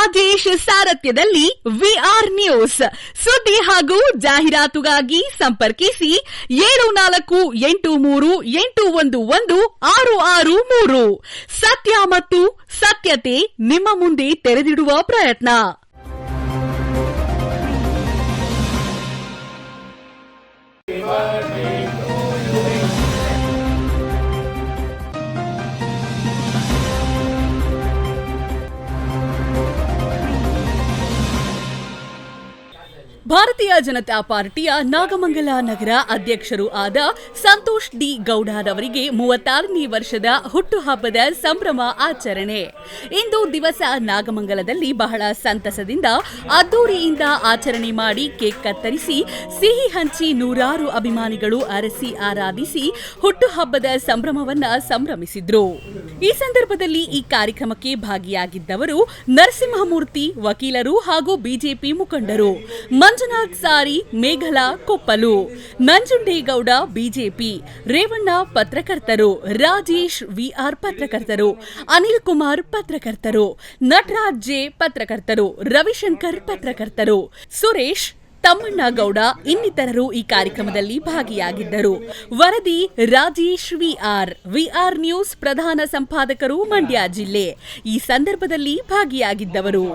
Rajesh ಸಾರಥ್ಯದಲ್ಲಿ VR news ಸುದ್ದಿ ಹಾಗೂ ಜಾಹೀರಾತುಗಾಗಿ ಸಂಪರ್ಕಿಸಿ 7483811663. ಸತ್ಯ ಮತ್ತು ಸತ್ಯತೆ ನಿಮ್ಮ ಮುಂದೆ ತೆರೆದಿಡುವ ಪ್ರಯತ್ನ. ಭಾರತೀಯ ಜನತಾ ಪಾರ್ಟಿಯ ನಾಗಮಂಗಲ ನಗರ ಅಧ್ಯಕ್ಷರು ಆದ ಸಂತೋಷ್ ಡಿ ಗೌಡರವರಿಗೆ 36ನೇ ವರ್ಷದ ಹುಟ್ಟುಹಬ್ಬದ ಸಂಭ್ರಮ ಆಚರಣೆ. ಇಂದು ದಿವಸ ನಾಗಮಂಗಲದಲ್ಲಿ ಬಹಳ ಸಂತಸದಿಂದ ಅದ್ದೂರಿಯಿಂದ ಆಚರಣೆ ಮಾಡಿ ಕೇಕ್ ಕತ್ತರಿಸಿ ಸಿಹಿ ಹಂಚಿ ನೂರಾರು ಅಭಿಮಾನಿಗಳು ಅರಸಿ ಆರಾಧಿಸಿ ಹುಟ್ಟುಹಬ್ಬದ ಸಂಭ್ರಮವನ್ನ ಸಂಭ್ರಮಿಸಿದ್ರು. ಈ ಸಂದರ್ಭದಲ್ಲಿ ಈ ಕಾರ್ಯಕ್ರಮಕ್ಕೆ ಭಾಗಿಯಾಗಿದ್ದವರು ನರಸಿಂಹಮೂರ್ತಿ, ವಕೀಲರು ಹಾಗೂ ಬಿಜೆಪಿ ಮುಖಂಡರು, ಮಂಜುನಾಥ್ ಸಾರಿ, ಮೇಘಲಾ ಕೊಪ್ಪಲು, ನಂಜುಂಡೇಗೌಡ ಬಿಜೆಪಿ, ರೇವಣ್ಣ ಪತ್ರಕರ್ತರು, ರಾಜೇಶ್ ವಿಆರ್ ಪತ್ರಕರ್ತರು, ಅನಿಲ್ ಕುಮಾರ್ ಪತ್ರಕರ್ತರು, ನಟರಾಜ್ ಜೆ ಪತ್ರಕರ್ತರು, ರವಿಶಂಕರ್ ಪತ್ರಕರ್ತರು, ಸುರೇಶ್, ತಮ್ಮಣ್ಣಗೌಡ ಇನ್ನಿತರರು ಈ ಕಾರ್ಯಕ್ರಮದಲ್ಲಿ ಭಾಗಿಯಾಗಿದ್ದರು. ವರದಿ ರಾಜೇಶ್ ವಿಆರ್ ನ್ಯೂಸ್ ಪ್ರಧಾನ ಸಂಪಾದಕರು, ಮಂಡ್ಯ ಜಿಲ್ಲೆ. ಈ ಸಂದರ್ಭದಲ್ಲಿ ಭಾಗಿಯಾಗಿದ್ದವರು